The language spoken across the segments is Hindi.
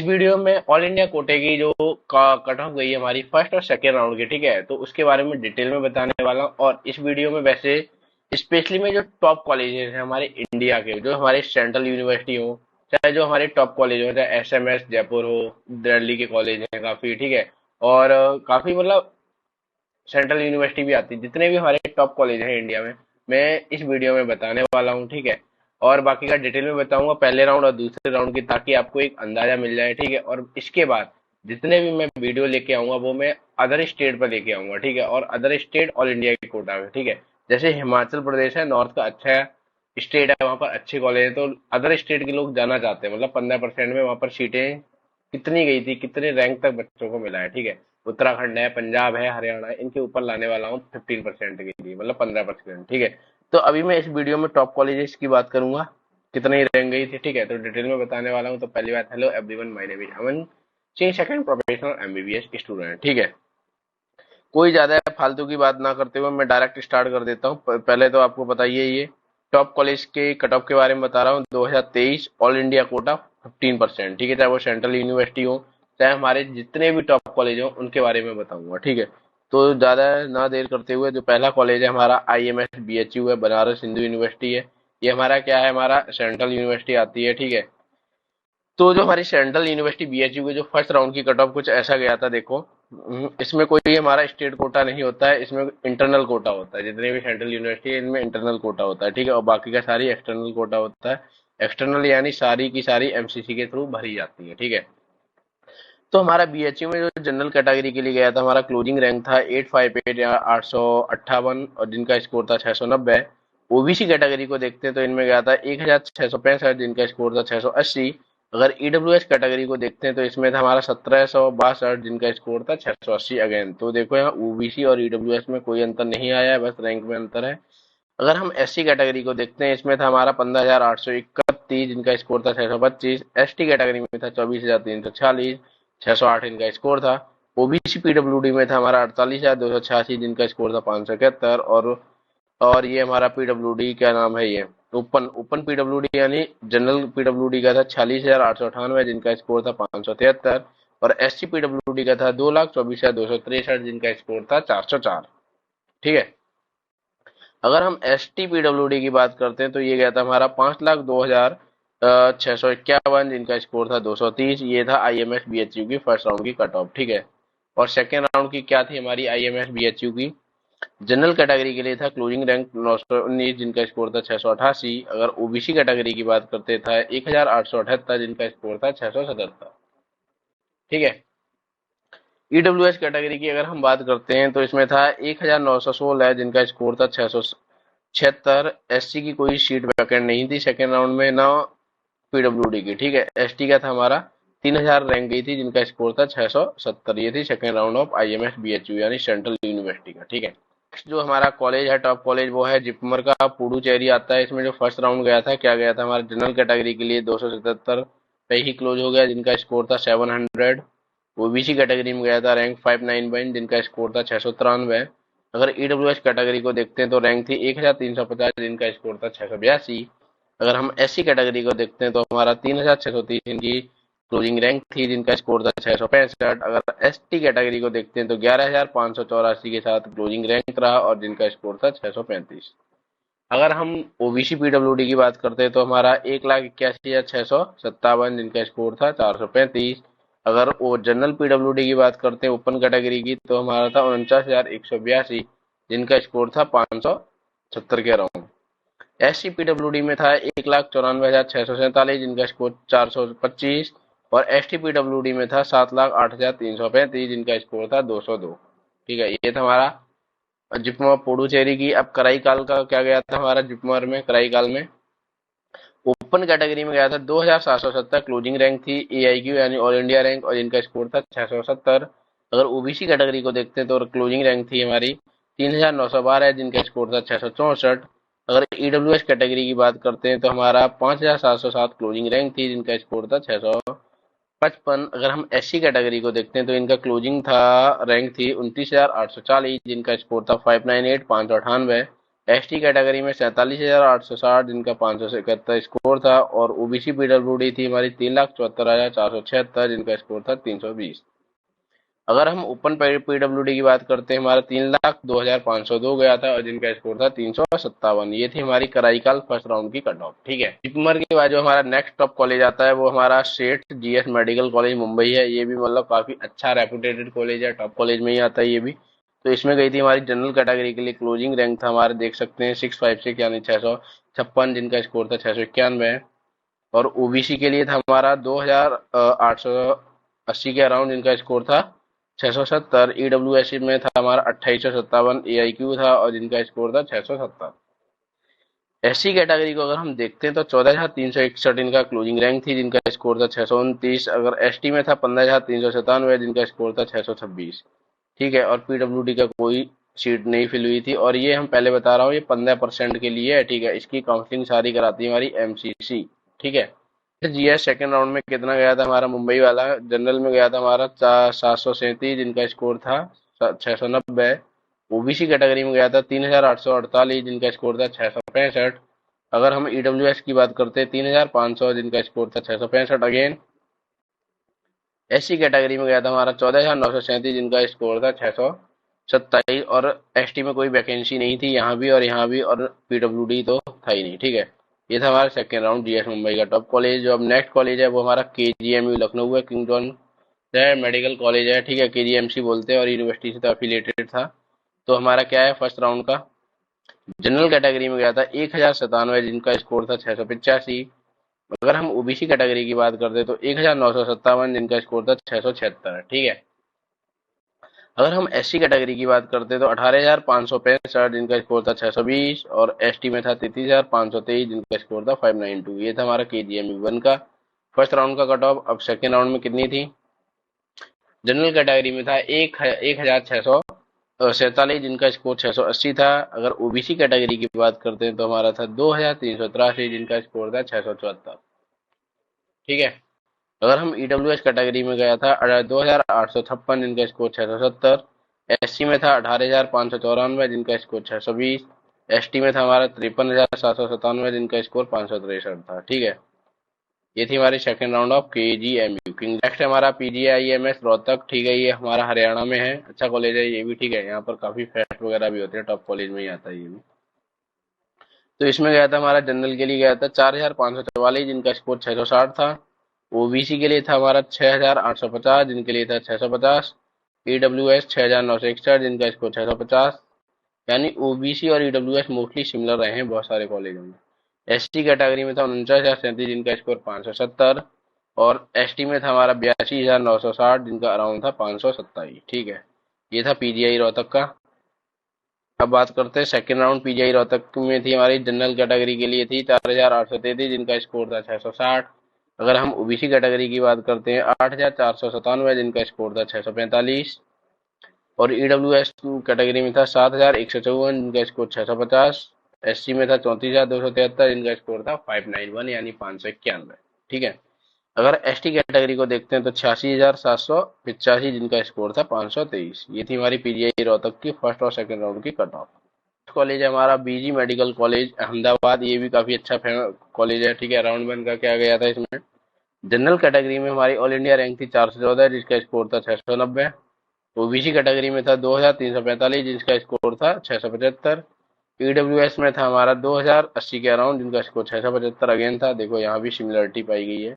वीडियो में ऑल इंडिया कोटे की जो कट ऑफ गई है हमारी फर्स्ट और सेकेंड राउंड की, ठीक है, तो उसके बारे में डिटेल में बताने वाला हूँ। और इस वीडियो में वैसे स्पेशली में जो टॉप कॉलेजेस हैं हमारे इंडिया के, जो हमारे सेंट्रल यूनिवर्सिटी हो, चाहे जो हमारे टॉप कॉलेज हो, चाहे एसएमएस जयपुर हो, दिल्ली के कॉलेज हैं काफी, ठीक है, और काफी मतलब सेंट्रल यूनिवर्सिटी भी आती है, जितने भी हमारे टॉप कॉलेज हैं इंडिया में, मैं इस वीडियो में बताने वाला हूँ, ठीक है। और बाकी का डिटेल में बताऊंगा पहले राउंड और दूसरे राउंड की, ताकि आपको एक अंदाजा मिल जाए, ठीक है। और इसके बाद जितने भी मैं वीडियो लेके आऊंगा वो मैं अदर स्टेट पर लेके आऊंगा, ठीक है, और अदर स्टेट ऑल इंडिया के कोटा में, ठीक है। जैसे हिमाचल प्रदेश है, नॉर्थ का अच्छा स्टेट है, वहां पर अच्छे कॉलेज है, तो अदर स्टेट के लोग जाना चाहते हैं, मतलब 15% में वहां पर सीटें कितनी गई थी, कितने रैंक तक बच्चों को मिला है, ठीक है। उत्तराखंड है, पंजाब है, हरियाणा है, इनके ऊपर लाने वाला हूँ 15% के लिए, मतलब 15%, ठीक है। तो अभी मैं इस वीडियो में टॉप कॉलेजेस की बात करूंगा, कितनी रैंक गई थी, ठीक है, तो डिटेल में बताने वाला हूँ। तो पहली बात, hello everyone, my name is Aman Singh, second professional MBBS student, ठीक है। कोई ज्यादा फालतू की बात ना करते हुए मैं डायरेक्ट स्टार्ट कर देता हूँ। पहले तो आपको बताइए, ये टॉप कॉलेज के कट ऑफ के बारे में बता रहा हूँ। 2023 ऑल इंडिया कोटा 15%, ठीक है, चाहे वो सेंट्रल यूनिवर्सिटी हो, चाहे हमारे जितने भी टॉप कॉलेज हो, उनके बारे में बताऊंगा, ठीक है। तो ज्यादा ना देर करते हुए, जो पहला कॉलेज है हमारा IMS BHU है, बनारस हिंदू यूनिवर्सिटी है। ये हमारा क्या है, हमारा सेंट्रल यूनिवर्सिटी आती है, ठीक है। तो जो हमारी सेंट्रल यूनिवर्सिटी BHU के जो फर्स्ट राउंड की कट ऑफ कुछ ऐसा गया था, देखो। इसमें कोई हमारा स्टेट कोटा नहीं होता है, इसमें इंटरनल कोटा होता है। जितने भी सेंट्रल यूनिवर्सिटी है इनमें इंटरनल कोटा होता है, ठीक है, और बाकी का सारी एक्सटर्नल कोटा होता है। एक्सटर्नल यानी सारी की सारी MCC के थ्रू भरी जाती है, ठीक है। तो हमारा BHU में जो जनरल कैटेगरी के लिए गया था, हमारा क्लोजिंग रैंक था 858 या 858, और जिनका स्कोर था 690। OBC कैटेगरी को देखते हैं तो इनमें गया था 1665, जिनका स्कोर था 680। अगर EWS कैटेगरी को देखते हैं तो इसमें था हमारा 1762, जिनका स्कोर था 680 अगेन। तो देखो यहाँ OBC और EWS में कोई अंतर नहीं आया है, बस रैंक में अंतर है। अगर हम SC कैटेगरी को देखते हैं, इसमें था हमारा 15,831, जिनका स्कोर था 625। ST कैटेगरी में था 24,346, 608 इनका स्कोर था। OBC PWD में था हमारा 48,286, जिनका स्कोर था 571। और ये हमारा PWD क्या नाम है, ये ओपन ओपन PWD यानी जनरल PWD का था 46,898, जिनका स्कोर था 573। और SC PWD का था 2,24,263, जिनका स्कोर था 404, ठीक है। अगर हम ST PWD की बात करते हैं तो ये गया था हमारा 5,02,651, जिनका स्कोर था 230। ये था IMS BHU की फर्स्ट राउंड की कट ऑफ, ठीक है। और सेकेंड राउंड की क्या थी हमारी IMS BHU की, जनरल कैटेगरी के लिए था क्लोजिंग रैंक 919, जिनका स्कोर था 688। अगर OBC कैटेगरी की बात करते था 1,878, जिनका स्कोर था 677, ठीक है। EWS कैटेगरी की अगर हम बात करते हैं तो इसमें था 1,916, जिनका स्कोर था 676। SC की कोई सीट वैकेंट नहीं थी सेकेंड राउंड में, ना PWD की, ठीक है। ST का था हमारा 3,000 रैंक गई थी, जिनका स्कोर था 670। ये थी second round of IMS BHU यानी सेंट्रल यूनिवर्सिटी का, ठीक है। जो हमारा कॉलेज है टॉप कॉलेज, वो है जिपमर का पुडुचेरी आता है। इसमें जो फर्स्ट राउंड गया था, क्या गया था, हमारा जनरल कैटेगरी के लिए 277 पे ही क्लोज हो गया, जिनका स्कोर था 700। OBC कैटेगरी में गया था रैंक 591, जिनका स्कोर था 693। अगर EWS कैटेगरी को देखते हैं तो रैंक थी 1,350, जिनका स्कोर था 682। अगर हम SC कैटेगरी को देखते हैं तो हमारा 3,630 इनकी क्लोजिंग रैंक थी, जिनका स्कोर था 665। अगर ST कैटेगरी को देखते हैं तो 11,584 के साथ क्लोजिंग रैंक रहा, और जिनका स्कोर था 635। अगर हम OBC PWD की बात करते हैं तो हमारा 1,81,657, जिनका स्कोर था 435। अगर वो जनरल PWD की बात करते हैं ओपन कैटेगरी की, तो हमारा था 49,182, जिनका स्कोर था 570 के अराउंड। SC PWD में था 1,94,647, जिनका स्कोर 425। और ST PWD में था 7,08,335, जिनका स्कोर था 202, ठीक है। ये था हमारा जिप्मर पुडुचेरी की। अब कराईकाल का क्या गया था हमारा जिप्मर में, कराईकाल में ओपन कैटेगरी में गया था 2,770, क्लोजिंग रैंक थी AIQ यानी ऑल इंडिया रैंक, और इनका स्कोर था 670। अगर OBC कैटेगरी को देखते हैं तो क्लोजिंग रैंक थी हमारी 3,912, जिनका स्कोर था 664। अगर EWS कैटेगरी की बात करते हैं तो हमारा 5,707 क्लोजिंग रैंक थी, जिनका स्कोर था 655। अगर हम SC कैटेगरी को देखते हैं तो इनका क्लोजिंग था रैंक थी 29,840, जिनका स्कोर था 598, 598। एसटी कैटेगरी में 47,860 जिनका 571 स्कोर था, और ओबीसी पीडब्ल्यूडी थी हमारी 3,74,476 जिनका स्कोर था 320। अगर हम ओपन पीडब्ल्यूडी की बात करते हैं, हमारा 3,02,502 गया था और जिनका स्कोर था 357। ये थी हमारी कराईकाल फर्स्ट राउंड की कट ऑफ। ठीक है, जिपमर के बाद जो हमारा नेक्स्ट टॉप कॉलेज आता है वो हमारा सेठ जीएस मेडिकल कॉलेज मुंबई है। ये भी मतलब काफी अच्छा रेपुटेटेड कॉलेज है, टॉप कॉलेज में ही आता है ये भी। तो इसमें गई थी हमारी जनरल कैटेगरी के लिए, क्लोजिंग रैंक था हमारे देख सकते हैं 656 यानी 656 जिनका स्कोर था 691। और ओबीसी के लिए था हमारा 2,880 के अराउंड जिनका स्कोर था 670। ईडब्ल्यूएस में था हमारा 2857 एआईक्यू था और जिनका स्कोर था 670। एससी कैटेगरी को अगर हम देखते हैं तो 14,361 इनका क्लोजिंग रैंक थी जिनका स्कोर था 629। अगर एसटी में था 15,397 जिनका स्कोर था 626। ठीक है, और पीडब्ल्यूडी का कोई सीट नहीं फिल हुई थी, और ये हम पहले बता रहा हूँ ये 15% के लिए है। ठीक है, इसकी काउंसलिंग सारी कराती है हमारी एमसीसी। ठीक है, जीएस सेकंड राउंड में कितना गया था हमारा मुंबई वाला, जनरल में गया था हमारा 737 जिनका स्कोर था 690। ओबीसी कैटेगरी में गया था 3,848 जिनका स्कोर था 665। अगर हम ईडब्ल्यूएस की बात करते हैं 3,500 जिनका स्कोर था 665 अगेन। एससी कैटेगरी में गया था हमारा 14,937 जिनका स्कोर था 627। और एसटी में कोई वैकेंसी नहीं थी यहाँ भी और यहाँ भी, और पीडब्ल्यूडी तो था ही नहीं। ठीक है, ये था हमारा सेकेंड राउंड जीएस मुंबई का टॉप कॉलेज। जो अब नेक्स्ट कॉलेज है वो हमारा केजीएमयू लखनऊ है, किंग जॉन मेडिकल कॉलेज है। ठीक है, केजीएमसी बोलते हैं और यूनिवर्सिटी से तो एफिलिएटेड था। तो हमारा क्या है फर्स्ट राउंड का, जनरल कैटेगरी में गया था 1,097 जिनका स्कोर था 685। अगर हम ओबीसी कैटेगरी की बात करते तो 1,957 जिनका स्कोर था 676। ठीक है, अगर हम एससी कैटेगरी की बात करते तो 18,565 जिनका स्कोर था 620। और एसटी में था 33,523 जिनका स्कोर था 592। ये था हमारा केजीएम वन का फर्स्ट राउंड का कट ऑफ। अब सेकेंड राउंड में कितनी थी, जनरल कैटेगरी में था 1,647 जिनका स्कोर 680 था। अगर ओबीसी कैटेगरी की बात करते हैं तो हमारा था 2,383 जिनका स्कोर था 674। ठीक है, अगर हम ईडब्ल्यूएस कैटेगरी में गया था 2,856 जिनका स्कोर 670। एससी में था 18,594 जिनका स्कोर 620। एसटी में था हमारा 53,797 जिनका स्कोर 563 था। ठीक है, ये थी हमारी second round of KGMU king. Next हमारा पीजीआईएमएस रोहतक। ठीक है, ये हमारा हरियाणा में है, अच्छा कॉलेज है ये भी। ठीक है, यहाँ पर काफी फेस्ट वगैरह भी होते हैं, टॉप कॉलेज में ही आता है ये भी। तो इसमें गया था हमारा जनरल के लिए गया था 4,544 जिनका स्कोर 660 था। ओबीसी के लिए था हमारा 6,850 जिनके लिए था 650। ईडब्ल्यूएस 6,961 जिनका स्कोर 650। यानी ओबीसी और ईडब्ल्यूएस मोस्टली सिमिलर रहे हैं बहुत सारे कॉलेजों में। एसटी कैटेगरी में था 49,037 जिनका स्कोर 570। और एसटी में था हमारा 82,960 जिनका अराउंड था 527। ठीक है, ये था पीजीआई रोहतक का। अब बात करते हैं सेकेंड राउंड पीजीआई रोहतक में थी हमारी जनरल कैटेगरी के लिए थी 4,833 जिनका स्कोर था 660। अगर हम ओबीसी कैटेगरी की बात करते हैं 8,497 जिनका स्कोर था 645। और ईडब्ल्यूएस कैटेगरी में था 7,154 जिनका स्कोर 650। एससी में था 34,273 जिनका स्कोर था 591 यानी 591। ठीक है, अगर एसटी कैटेगरी को देखते हैं तो 86,785 जिनका स्कोर था 523। ये थी हमारी पीजीआई रोहतक की फर्स्ट और सेकंड राउंड की कट ऑफ। कॉलेज है हमारा बीजी मेडिकल कॉलेज अहमदाबाद। ये भी काफी अच्छा कॉलेज है। ठीक है, राउंड वन का क्या गया था इसमें, जनरल कैटेगरी में हमारी ऑल इंडिया रैंक थी 414 जिसका स्कोर था 690। ओबीसी कैटेगरी में था 2,345 जिसका स्कोर था 675। ईडब्ल्यूएस में था हमारा 2,080 के अराउंड जिनका स्कोर 675 अगेन था। देखो यहाँ भी सिमिलरिटी पाई गई है।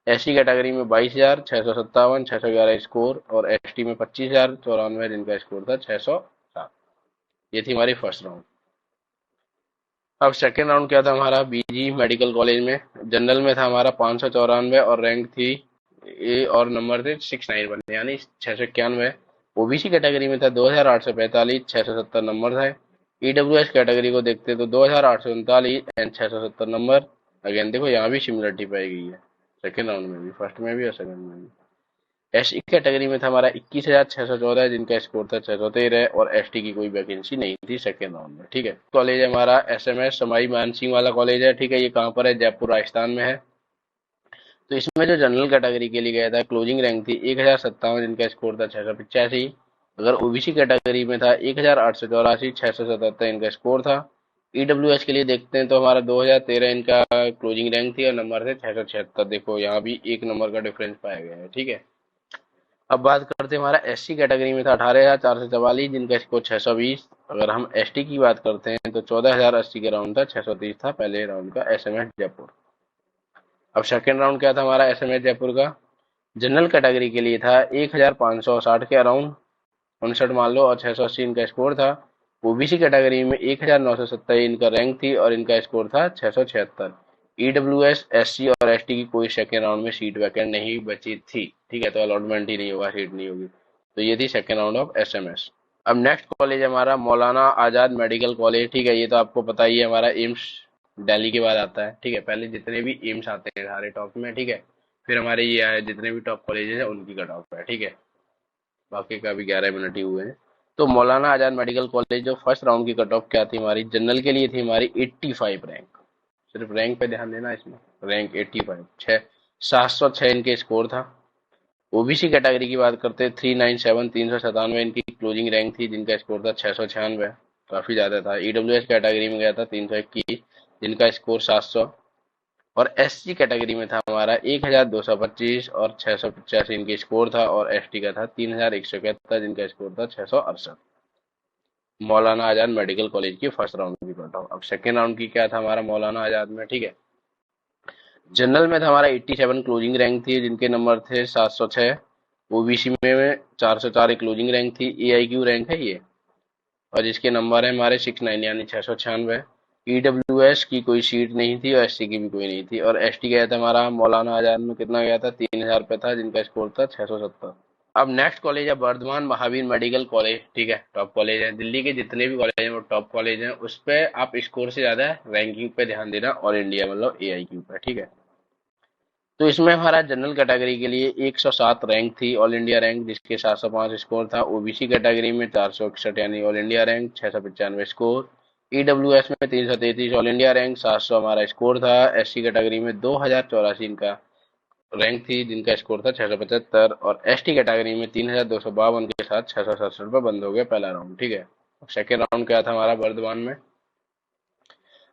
एससी कैटेगरी में 22,657 611 स्कोर। और एसटी में 25,094 जिनका स्कोर था 607। ये थी हमारी फर्स्ट राउंड। अब सेकेंड राउंड क्या था हमारा बीजी मेडिकल कॉलेज में, जनरल में था हमारा 594 और रैंक थी ए और नंबर थे 691 यानी 691। ओबीसी कैटेगरी में था 2,845 670 नंबर था। ईडब्ल्यूएस कैटेगरी को देखते तो 2,839 एंड 670 नंबर। अगेन देखो यहाँ भी सिमिलरिटी पाई गई है, सेकेंड राउंड में भी, फर्स्ट में भी और सेकंड में भी। एससी कैटेगरी में था हमारा 21,614 जिनका स्कोर था 613 और एसटी की कोई वैकेंसी नहीं थी सेकेंड राउंड में। ठीक है, कॉलेज हमारा एसएमएस समाई मान सिंह वाला कॉलेज है। ठीक है, ये कहाँ पर है, जयपुर राजस्थान में है। तो इसमें जो जनरल कैटेगरी के लिए गया था क्लोजिंग रैंक थी 1,057 जिनका स्कोर था 685। अगर ओबीसी कैटेगरी में था 1,884 677 इनका स्कोर था। ईडब्ल्यूएस के लिए देखते हैं तो हमारा 2013 इनका क्लोजिंग रैंक थी और नंबर थे 676। देखो यहाँ भी एक नंबर का डिफरेंस पाया गया है, ठीक है। अब बात करते हैं, हमारा एससी कैटेगरी में था 18,444, जिनका स्कोर 620। अगर हम एसटी की बात करते हैं तो 14,080 के राउंड था, 630 था पहले राउंड का एसएमएस जयपुर। अब सेकेंड राउंड क्या था हमारा एसएमएस जयपुर का? जनरल कैटेगरी के लिए था 1,560 के अराउंड 59 मान लो, और 680 इनका स्कोर था। ओबीसी कैटेगरी में 1,927 इनका रैंक थी और इनका स्कोर था 676। ईडब्ल्यूएस, एससी और एसटी की कोई सेकेंड राउंड में सीट वैकेंट नहीं बची थी, ठीक है, तो अलॉटमेंट ही नहीं होगा, सीट नहीं होगी। तो ये थी सेकेंड राउंड ऑफ एसएमएस। अब नेक्स्ट कॉलेज हमारा मौलाना आजाद मेडिकल कॉलेज, ठीक है, ये तो आपको पता ही है, हमारा एम्स दिल्ली के बाद आता है, ठीक है। पहले जितने भी एम्स आते हैं सारे टॉप में, ठीक है, फिर हमारे ये आए जितने भी टॉप कॉलेजेस हैं उनकी कट ऑफ है, ठीक है। बाकी का भी 11 मिनट ही हुए हैं। तो मौलाना आजाद मेडिकल कॉलेज जो फर्स्ट राउंड की कट ऑफ क्या थी हमारी, जनरल के लिए थी हमारी 85 रैंक। सिर्फ रैंक पे ध्यान देना इसमें, रैंक 85, 706 इनके स्कोर था। ओबीसी कैटेगरी की बात करते हैं 397, 397 इनकी क्लोजिंग रैंक थी, जिनका स्कोर था 696, काफी ज्यादा था। ईडब्ल्यूएस कैटेगरी में गया था 321, जिनका स्कोर 700। और एससी कैटेगरी में था हमारा 1,225 और 685 इनके स्कोर था, और एसटी का था 3,171, जिनका स्कोर था 668। मौलाना आजाद मेडिकल कॉलेज की फर्स्ट राउंड की कट ऑफ। अब सेकेंड राउंड की क्या था हमारा मौलाना आजाद में, ठीक है। जनरल में था हमारा 87 क्लोजिंग रैंक थी, जिनके नंबर थे 706। ओबीसी में 404 क्लोजिंग रैंक थी, एआईक्यू रैंक है ये, और जिसके नंबर है हमारे 69 यानी 696। ईडब्ल्यूएस की कोई सीट नहीं थी और एससी की भी कोई नहीं थी। और एसटी गया था हमारा मौलाना आजाद में, कितना गया था, 3,000 पे था, जिनका स्कोर था 670। अब नेक्स्ट कॉलेज है वर्धमान महावीर मेडिकल कॉलेज, ठीक है, टॉप कॉलेज है दिल्ली के, जितने भी कॉलेज हैं वो टॉप कॉलेज हैं। उस पे आप स्कोर से ज्यादा रैंकिंग पे ध्यान देना, ऑल इंडिया मतलब एआईक्यू पे, ठीक है। तो इसमें हमारा जनरल कैटेगरी के लिए 107 रैंक थी, ऑल इंडिया रैंक, जिसके 705 स्कोर था। ओबीसी कैटेगरी में 461 यानी all India rank, 695 score. EWS में 333 ऑल इंडिया रैंक, 700 हमारा स्कोर था। एससी कैटेगरी में 2084 इनका रैंक थी, जिनका स्कोर था 675। और एसटी कैटेगरी में 3,252 के साथ 667 पर बंद हो गया पहला राउंड, ठीक है। सेकेंड राउंड क्या था हमारा वर्धमान में?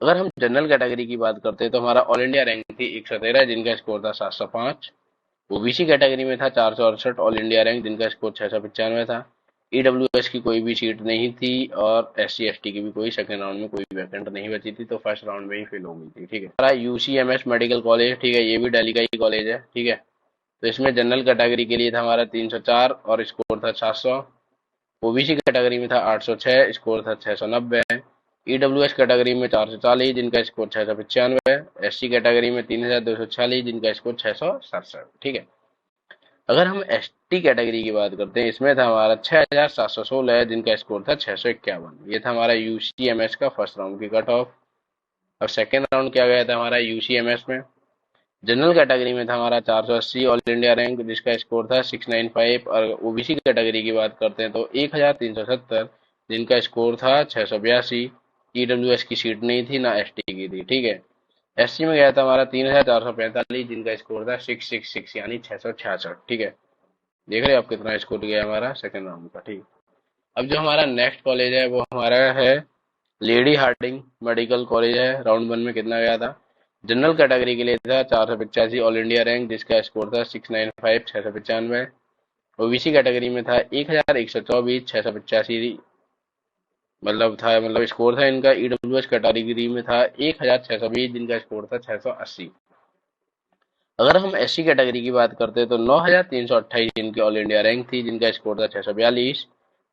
अगर हम जनरल कैटेगरी की बात करते हैं तो हमारा ऑल इंडिया रैंक थी 113, जिनका स्कोर था 705। ओबीसी कैटेगरी में था 468 ऑल इंडिया रैंक, जिनका स्कोर 695 था। ईडब्ल्यूएस की कोई भी सीट नहीं थी और एससी एसटी की भी कोई सेकंड राउंड में कोई वैकेंट नहीं बची थी, तो फर्स्ट राउंड में ही फिल हो गई थी, ठीक है। हमारा यूसीएमएस मेडिकल कॉलेज, ठीक है, ये भी दिल्ली का ही कॉलेज है, ठीक है। तो इसमें जनरल कैटेगरी के लिए था हमारा 304 और स्कोर था 700। ओबीसी कैटेगरी में था 806, स्कोर था 690। ईडब्ल्यूएस कैटेगरी में 440, जिनका स्कोर 695। एससी कैटेगरी में 3,246, जिनका स्कोर 667, ठीक है। अगर हम एसटी कैटेगरी की बात करते हैं, इसमें था हमारा 6,716, जिनका स्कोर था 651। ये था हमारा यूसीएमएस का फर्स्ट राउंड की कट ऑफ। अब सेकेंड राउंड क्या गया था हमारा यूसीएमएस में? जनरल कैटेगरी में था हमारा 480 ऑल इंडिया रैंक, जिसका स्कोर था 695। और ओबीसी कैटेगरी की बात करते हैं तो 1,370, जिनका स्कोर था 682। ईडब्ल्यूएस की सीट नहीं थी ना एसटी की थी, ठीक है। एससी में गया था हमारा 3,445, जिनका स्कोर था 666 यानी 666, ठीक है। देख रहे हो आप कितना स्कोर गया हमारा सेकंड राउंड का, ठीक। अब जो हमारा नेक्स्ट कॉलेज है वो हमारा है लेडी हार्डिंग मेडिकल कॉलेज है। राउंड वन में कितना गया था? जनरल कैटेगरी के लिए था 485 ऑल इंडिया रैंक, जिसका स्कोर था 695, 695। ओबीसी कैटेगरी में था 1,124, 685 मतलब था, मतलब स्कोर था इनका। ईडब्ल्यूएस कैटेगरी में था 1,620, जिनका स्कोर था 680। अगर हम एससी कैटेगरी की बात करते हैं तो 9,328 इनकी ऑल इंडिया रैंक थी, जिनका स्कोर था 642।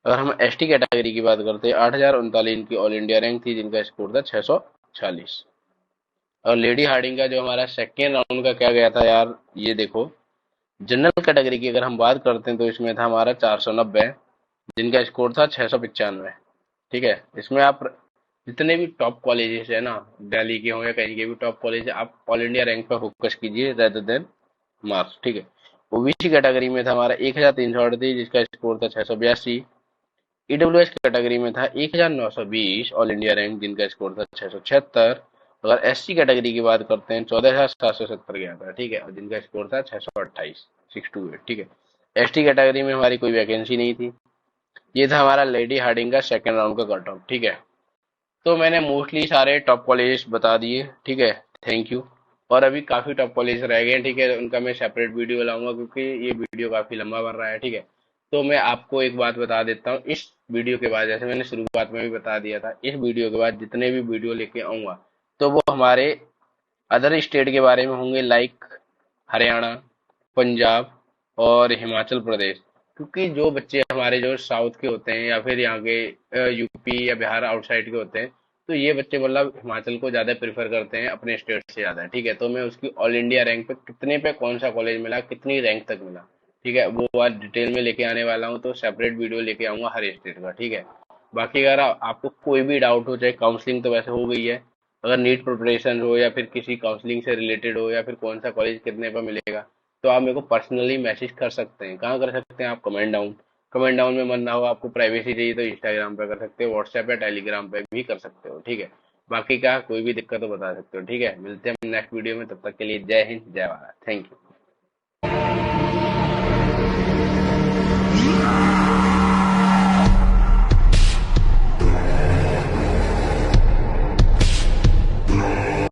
अगर हम एसटी कैटेगरी की बात करते हैं 8,039 इनकी ऑल इंडिया रैंक थी, जिनका स्कोर था 646। और लेडी हार्डिंग का जो हमारा सेकेंड राउंड का क्या गया था यार, ये देखो। जनरल कैटेगरी की अगर हम बात करते हैं तो इसमें था हमारा 490, जिनका स्कोर था 695, ठीक है। इसमें आप जितने भी टॉप कॉलेजेस है ना, दिल्ली के हो या कहीं के भी टॉप कॉलेज है, आप ऑल इंडिया रैंक पर फोकस कीजिए रेदर देन मार्क्स, ठीक है। ओबीसी कैटेगरी में था हमारा 1,338, जिसका स्कोर था 682। ईडब्ल्यूएस कैटेगरी में था 1,920 ऑल इंडिया रैंक, जिनका स्कोर था 676। अगर एससी कैटेगरी की बात करते हैं 14,770 गया था, ठीक है, और जिनका स्कोर था 628, 628, ठीक है। एसटी कैटेगरी में हमारी कोई वैकेंसी नहीं थी। ये था हमारा लेडी हार्डिंग का सेकेंड राउंड का कट ऑफ, ठीक है। तो मैंने मोस्टली सारे टॉप कॉलेजेस बता दिए, ठीक है। Thank you. और अभी काफी टॉप कॉलेज रह गए हैं, ठीक है, उनका मैं सेपरेट वीडियो लाऊंगा क्योंकि ये वीडियो काफी लंबा बन रहा है, ठीक है। तो मैं आपको एक बात बता देता हूँ, इस वीडियो के बाद, जैसे मैंने शुरुआत में भी बता दिया था, इस वीडियो के बाद जितने भी वीडियो लेके आऊंगा तो वो हमारे अदर स्टेट के बारे में होंगे, लाइक हरियाणा, पंजाब और हिमाचल प्रदेश। क्योंकि जो बच्चे हमारे जो साउथ के होते हैं या फिर यहाँ के यूपी या बिहार आउटसाइड के होते हैं, तो ये बच्चे मतलब हिमाचल को ज्यादा प्रेफर करते हैं अपने स्टेट से ज्यादा, ठीक है। तो मैं उसकी ऑल इंडिया रैंक पे कितने पे कौन सा कॉलेज मिला, कितनी रैंक तक मिला, ठीक है, वो आज डिटेल में लेके आने वाला हूँ। तो सेपरेट वीडियो लेके आऊंगा हर स्टेट का, ठीक है। बाकी अगर आपको कोई भी डाउट हो, चाहे काउंसलिंग तो वैसे हो गई है, अगर नीट प्रिपरेशन हो या फिर किसी काउंसलिंग से रिलेटेड हो या फिर कौन सा कॉलेज कितने पर मिलेगा, तो आप मेरे को पर्सनली मैसेज कर सकते हैं। कहाँ कर सकते हैं आप? कमेंट डाउन में मन ना हो, आपको प्राइवेसी चाहिए तो इंस्टाग्राम पे कर सकते हो, व्हाट्सएप या टेलीग्राम पे भी कर सकते हो, ठीक है। बाकी का कोई भी दिक्कत हो बता सकते हो, ठीक है। मिलते हैं नेक्स्ट वीडियो में, तब तक के लिए जय हिंद जय भारत, थैंक यू।